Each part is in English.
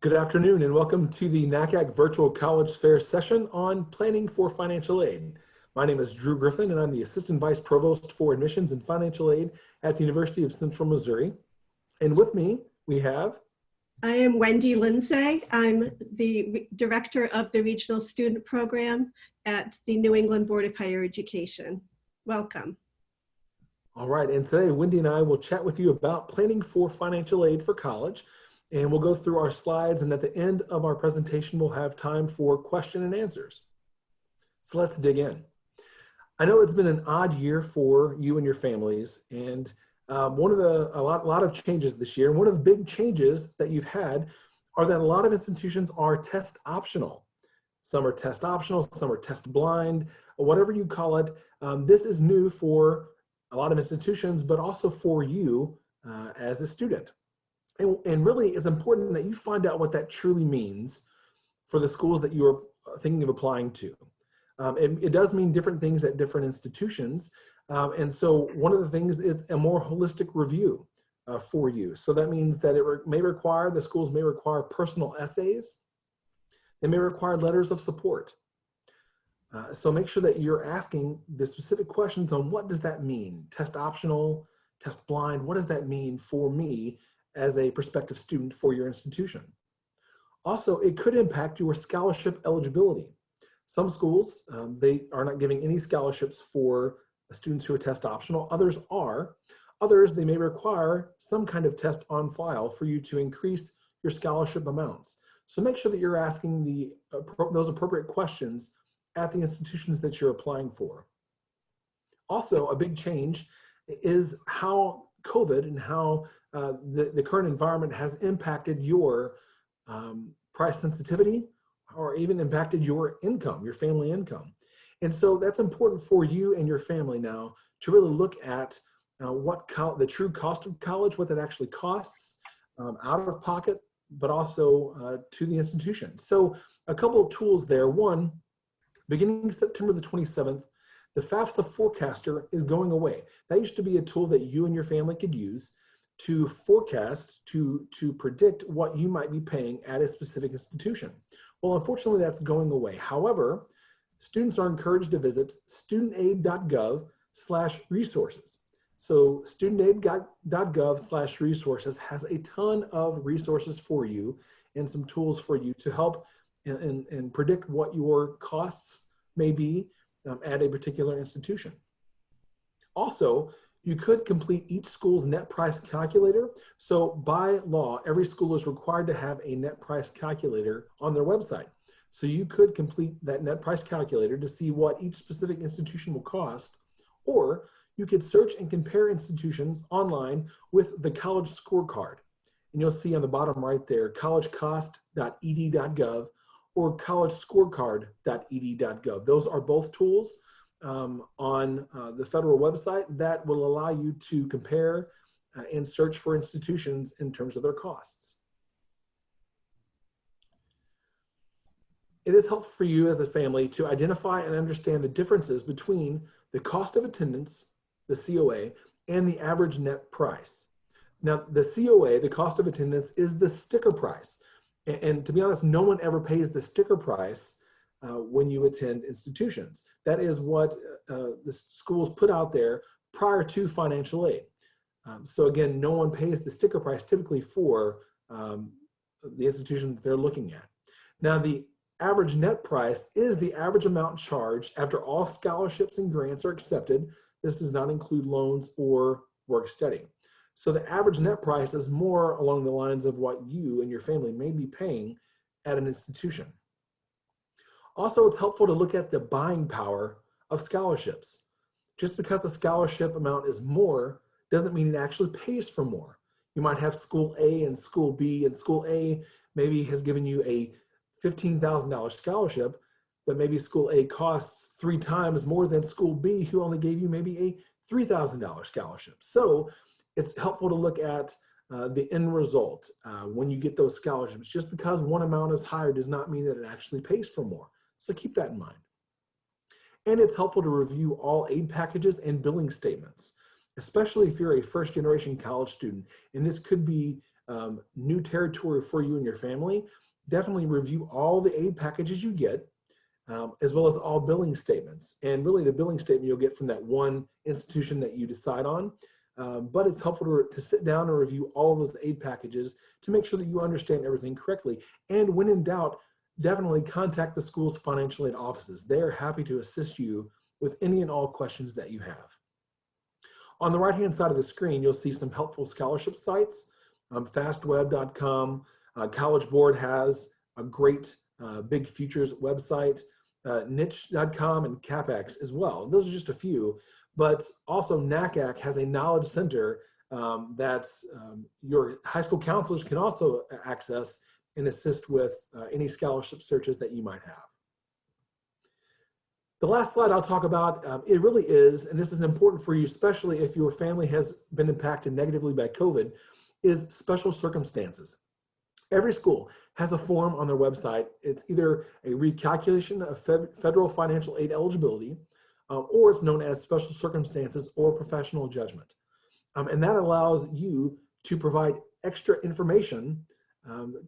Good afternoon and welcome to the NACAC Virtual College Fair session on planning for financial aid. My name is Drew Griffin and I'm the Assistant Vice Provost for Admissions and Financial Aid at the University of Central Missouri. And with me, we have... I am Wendy Lindsay. I'm the Director of the Regional Student Program at the New England Board of Higher Education. Welcome. All right, and today Wendy and I will chat with you about planning for financial aid for college. And we'll go through our slides, and at the end of our presentation, we'll have time for question and answers. So let's dig in. I know it's been an odd year for you and your families, and a lot of changes this year. And one of the big changes that you've had are that a lot of institutions are test optional. Some are test optional, some are test blind, or whatever you call it. This is new for a lot of institutions, but also for you as a student. And really, it's important that you find out what that truly means for the schools that you're thinking of applying to. It does mean different things at different institutions. And so one of the things is a more holistic review for you. So that means that the schools may require personal essays. They may require letters of support. So make sure that you're asking the specific questions on what does that mean? Test optional, test blind, what does that mean for me as a prospective student for your institution? Also, it could impact your scholarship eligibility. Some schools, they are not giving any scholarships for students who are test optional. Others are. Others, they may require some kind of test on file for you to increase your scholarship amounts. So make sure that you're asking those appropriate questions at the institutions that you're applying for. Also, a big change is how COVID and how the current environment has impacted your price sensitivity or even impacted your income, your family income. And so that's important for you and your family now to really look at the true cost of college, what that actually costs out of pocket, but also to the institution. So a couple of tools there. One, beginning September the 27th, the FAFSA forecaster is going away. That used to be a tool that you and your family could use to forecast, to predict what you might be paying at a specific institution. Well, unfortunately, that's going away. However, students are encouraged to visit studentaid.gov/resources. So studentaid.gov/resources has a ton of resources for you and some tools for you to help and predict what your costs may be at a particular institution. Also, you could complete each school's net price calculator. So by law, every school is required to have a net price calculator on their website. So you could complete that net price calculator to see what each specific institution will cost, or you could search and compare institutions online with the college scorecard. And you'll see on the bottom right there, collegecost.ed.gov or collegescorecard.ed.gov. Those are both tools on the federal website that will allow you to compare and search for institutions in terms of their costs. It is helpful for you as a family to identify and understand the differences between the cost of attendance, the COA, and the average net price. Now, the COA, the cost of attendance, is the sticker price. And to be honest, no one ever pays the sticker price when you attend institutions. That is what the schools put out there prior to financial aid. So again, no one pays the sticker price typically for the institution that they're looking at. Now, the average net price is the average amount charged after all scholarships and grants are accepted. This does not include loans or work study. So the average net price is more along the lines of what you and your family may be paying at an institution. Also, it's helpful to look at the buying power of scholarships. Just because the scholarship amount is more doesn't mean it actually pays for more. You might have school A and school B, and school A maybe has given you a $15,000 scholarship, but maybe school A costs 3 times more than school B, who only gave you maybe a $3,000 scholarship. So it's helpful to look at the end result when you get those scholarships. Just because one amount is higher does not mean that it actually pays for more. So keep that in mind. And it's helpful to review all aid packages and billing statements, especially if you're a first-generation college student. And this could be new territory for you and your family, definitely review all the aid packages you get, as well as all billing statements. And really the billing statement you'll get from that one institution that you decide on. But it's helpful to sit down and review all of those aid packages to make sure that you understand everything correctly. And when in doubt, definitely contact the school's financial aid offices. They're happy to assist you with any and all questions that you have. On the right-hand side of the screen, you'll see some helpful scholarship sites. Fastweb.com, College Board has a great Big Futures website, niche.com and CapEx as well. Those are just a few, but also NACAC has a knowledge center that your high school counselors can also access and assist with any scholarship searches that you might have. The last slide I'll talk about, it really is, and this is important for you, especially if your family has been impacted negatively by COVID, is special circumstances. Every school has a form on their website. It's either a recalculation of federal financial aid eligibility, or it's known as special circumstances or professional judgment. And that allows you to provide extra information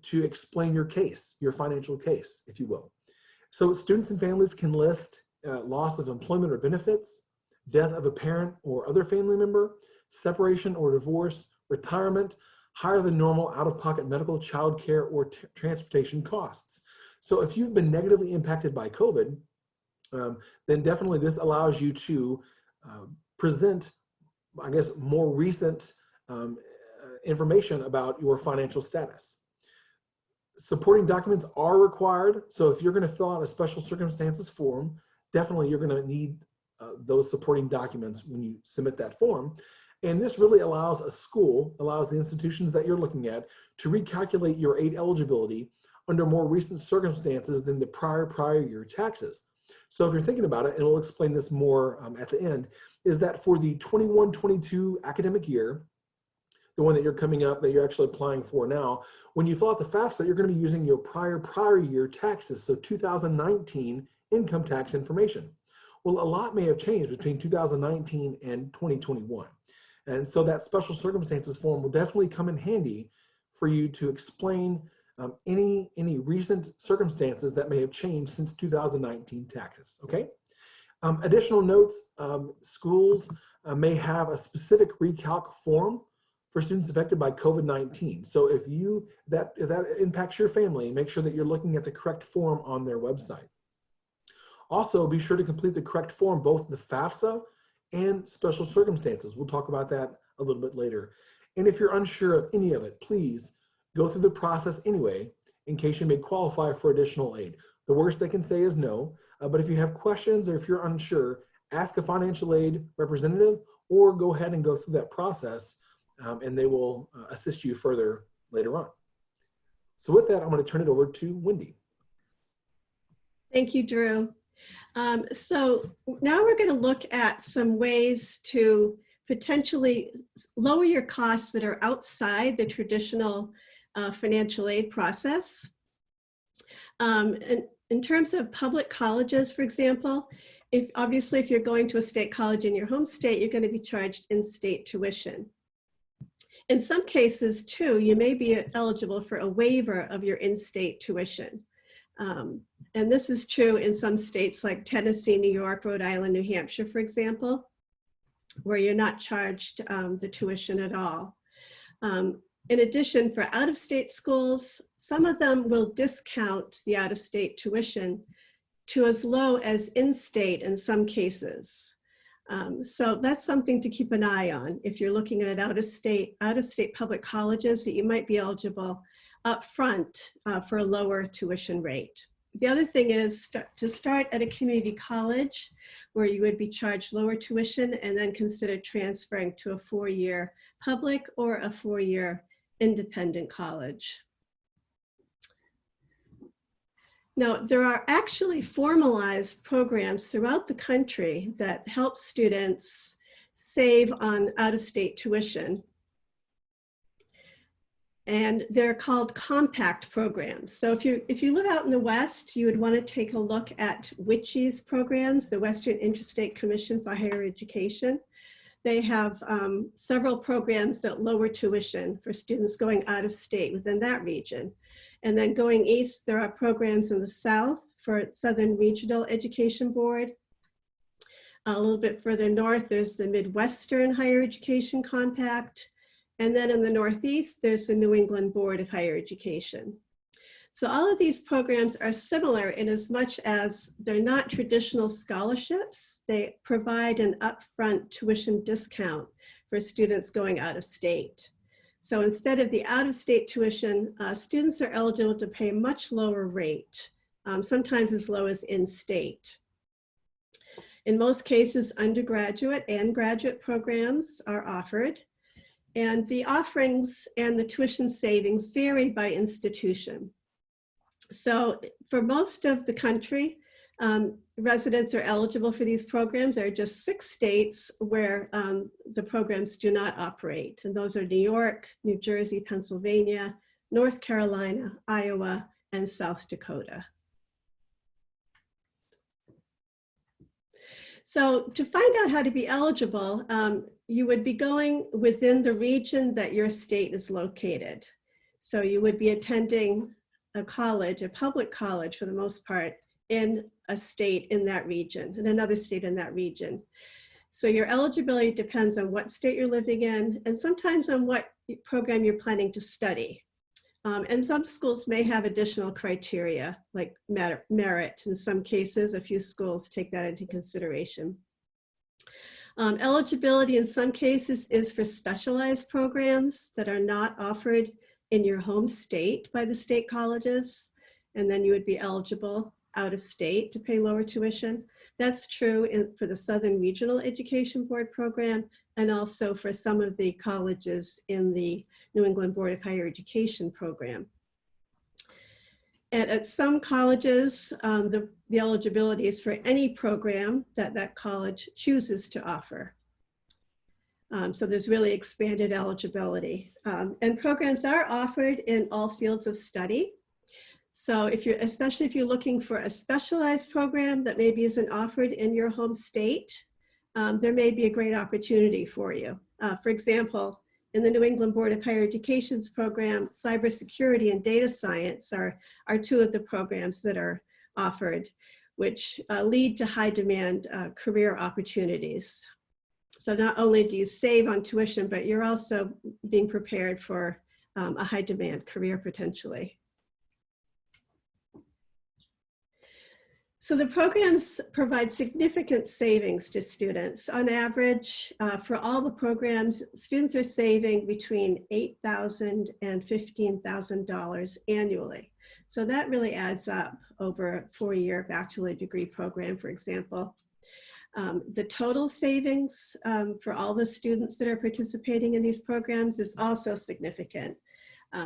to explain your case, your financial case, if you will. So students and families can list loss of employment or benefits, death of a parent or other family member, separation or divorce, retirement, higher than normal out-of-pocket medical, child care, or transportation costs. So if you've been negatively impacted by COVID, then definitely this allows you to present, I guess, more recent information about your financial status. Supporting documents are required. So if you're going to fill out a special circumstances form, definitely you're going to need those supporting documents when you submit that form. And this really allows the institutions that you're looking at to recalculate your aid eligibility under more recent circumstances than the prior year taxes. So if you're thinking about it, and we'll explain this more at the end, is that for the 21-22 academic year, the one that you're coming up, that you're actually applying for now, when you fill out the FAFSA, you're going to be using your prior year taxes, so 2019 income tax information. Well, a lot may have changed between 2019 and 2021. And so that special circumstances form will definitely come in handy for you to explain any recent circumstances that may have changed since 2019 taxes, okay? Additional notes, schools may have a specific recalc form for students affected by COVID-19. So if that impacts your family, make sure that you're looking at the correct form on their website. Also, be sure to complete the correct form, both the FAFSA and special circumstances. We'll talk about that a little bit later. And if you're unsure of any of it, please go through the process anyway, in case you may qualify for additional aid. The worst they can say is no, but if you have questions or if you're unsure, ask a financial aid representative or go ahead and go through that process and they will assist you further later on. So with that, I'm going to turn it over to Wendy. Thank you, Drew. So now we're going to look at some ways to potentially lower your costs that are outside the traditional financial aid process. And in terms of public colleges, for example, obviously if you're going to a state college in your home state, you're going to be charged in-state tuition. In some cases too, you may be eligible for a waiver of your in-state tuition. And this is true in some states like Tennessee, New York, Rhode Island, New Hampshire, for example, where you're not charged the tuition at all. In addition, for out-of-state schools, some of them will discount the out-of-state tuition to as low as in-state in some cases. So that's something to keep an eye on if you're looking at out-of-state public colleges, that you might be eligible up front for a lower tuition rate. The other thing is to start at a community college where you would be charged lower tuition and then consider transferring to a 4-year public or a 4-year independent college. Now, there are actually formalized programs throughout the country that help students save on out-of-state tuition. And they're called compact programs. So if you live out in the West, you would want to take a look at WICHE's programs, the Western Interstate Commission for Higher Education. they have several programs that lower tuition for students going out of state within that region. And then going east, there are programs in the south for Southern Regional Education Board. A little bit further north, there's the Midwestern Higher Education Compact. And then in the Northeast, there's the New England Board of Higher Education. So all of these programs are similar in as much as they're not traditional scholarships. They provide an upfront tuition discount for students going out of state. So instead of the out-of-state tuition, students are eligible to pay a much lower rate, sometimes as low as in-state. In most cases, undergraduate and graduate programs are offered, and the offerings and the tuition savings vary by institution. So for most of the country, residents are eligible for these programs. There are just 6 states where the programs do not operate. And those are New York, New Jersey, Pennsylvania, North Carolina, Iowa, and South Dakota. So to find out how to be eligible, you would be going within the region that your state is located. So you would be attending a college, a public college for the most part, in a state in that region, in another state in that region. So your eligibility depends on what state you're living in, and sometimes on what program you're planning to study. And some schools may have additional criteria, like merit. In some cases, a few schools take that into consideration. Eligibility in some cases is for specialized programs that are not offered in your home state by the state colleges, and then you would be eligible out of state to pay lower tuition. That's true for the Southern Regional Education Board program, and also for some of the colleges in the New England Board of Higher Education program. And at some colleges, the eligibility is for any program that that college chooses to offer. So there's really expanded eligibility. And programs are offered in all fields of study. So especially if you're looking for a specialized program that maybe isn't offered in your home state, there may be a great opportunity for you. For example, in the New England Board of Higher Education's program, cybersecurity and data science are 2 of the programs that are offered, which lead to high demand career opportunities. So not only do you save on tuition, but you're also being prepared for a high demand career potentially. So the programs provide significant savings to students. On average, for all the programs, students are saving between $8,000 and $15,000 annually. So that really adds up over a 4-year bachelor degree program, for example. The total savings for all the students that are participating in these programs is also significant.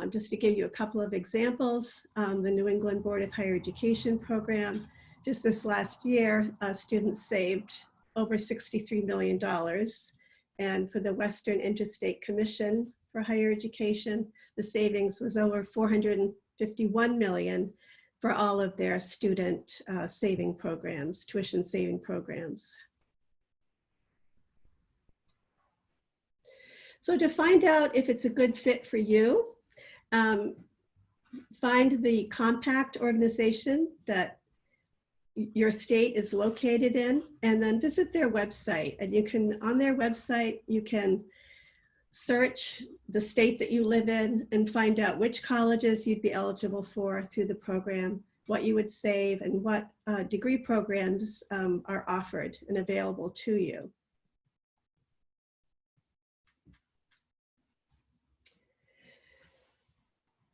Just to give you a couple of examples, the New England Board of Higher Education program, just this last year, students saved over $63 million. And for the Western Interstate Commission for Higher Education, the savings was over $451 million for all of their student saving programs, tuition saving programs. So to find out if it's a good fit for you, find the compact organization that your state is located in, and then visit their website. And you can, on their website, you can search the state that you live in and find out which colleges you'd be eligible for through the program, what you would save, and what degree programs are offered and available to you.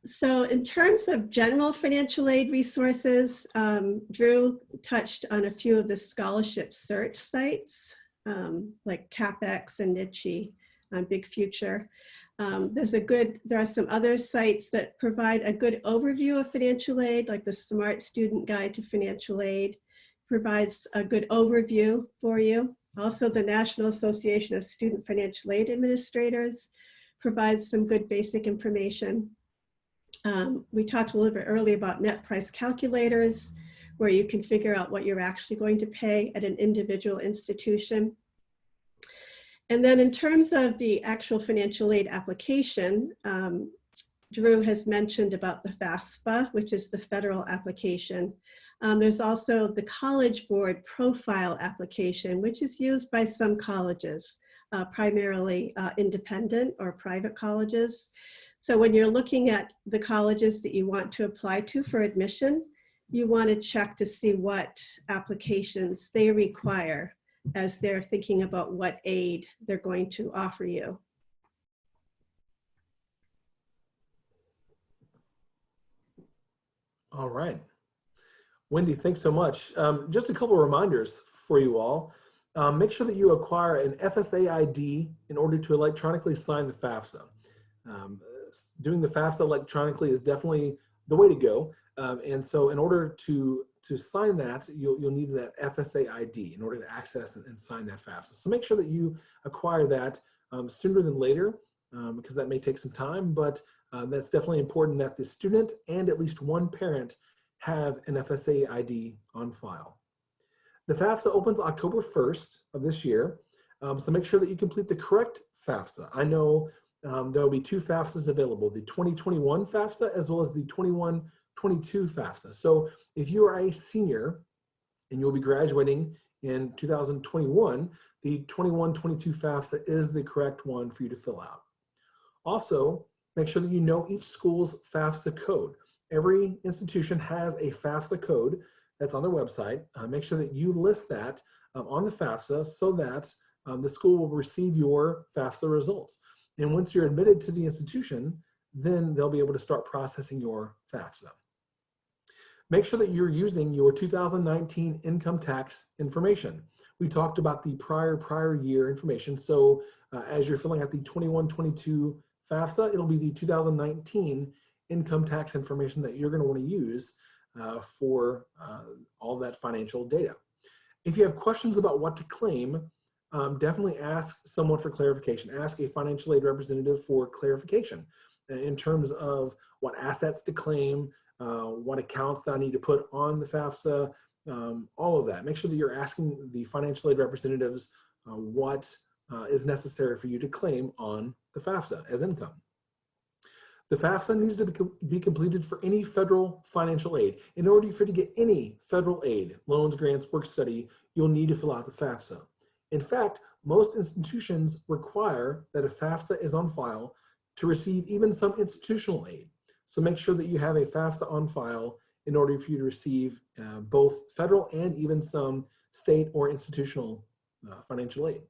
So in terms of general financial aid resources, Drew touched on a few of the scholarship search sites, like CapEx and NICHE, Big Future. There are some other sites that provide a good overview of financial aid, like the Smart Student Guide to Financial Aid provides a good overview for you. Also, the National Association of Student Financial Aid Administrators provides some good basic information. We talked a little bit earlier about net price calculators, where you can figure out what you're actually going to pay at an individual institution. And then in terms of the actual financial aid application, Drew has mentioned about the FAFSA, which is the federal application. There's also the College Board profile application, which is used by some colleges, primarily independent or private colleges. So when you're looking at the colleges that you want to apply to for admission, you want to check to see what applications they require as they're thinking about what aid they're going to offer you. All right. Wendy, thanks so much. Just a couple of reminders for you all. Make sure that you acquire an FSA ID in order to electronically sign the FAFSA. Doing the FAFSA electronically is definitely the way to go. And so in order to sign that, you'll need that FSA ID in order to access and sign that FAFSA. So make sure that you acquire that sooner than later, because that may take some time, but that's definitely important that the student and at least one parent have an FSA ID on file. The FAFSA opens October 1st of this year, so make sure that you complete the correct FAFSA. I know there will be two FAFSAs available, the 2021 FAFSA as well as the 21-22 FAFSA. So if you are a senior and you'll be graduating in 2021, the 21-22 FAFSA is the correct one for you to fill out. Also, make sure that you know each school's FAFSA code. Every institution has a FAFSA code that's on their website. Make sure that you list that on the FAFSA so that the school will receive your FAFSA results. And once you're admitted to the institution, then they'll be able to start processing your FAFSA. Make sure that you're using your 2019 income tax information. We talked about the prior year information. So as you're filling out the 21-22 FAFSA, it'll be the 2019 income tax information that you're going to want to use for all that financial data. If you have questions about what to claim, definitely ask someone for clarification. Ask a financial aid representative for clarification in terms of what assets to claim, what accounts that I need to put on the FAFSA, all of that. Make sure that you're asking the financial aid representatives what is necessary for you to claim on the FAFSA as income. The FAFSA needs to be completed for any federal financial aid. In order for you to get any federal aid, loans, grants, work study, you'll need to fill out the FAFSA. In fact, most institutions require that a FAFSA is on file to receive even some institutional aid. So make sure that you have a FAFSA on file in order for you to receive both federal and even some state or institutional financial aid.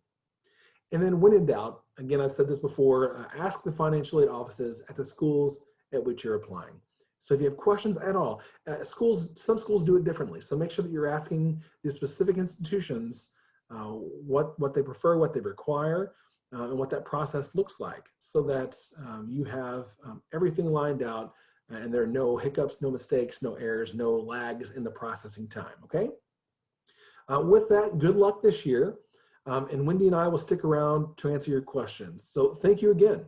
And then when in doubt, again, I've said this before, ask the financial aid offices at the schools at which you're applying. So if you have questions at all, some schools do it differently. So make sure that you're asking the specific institutions what they prefer, what they require, and what that process looks like so that you have everything lined out and there are no hiccups, no mistakes, no errors, no lags in the processing time, okay? With that, good luck this year. And Wendy and I will stick around to answer your questions. So thank you again.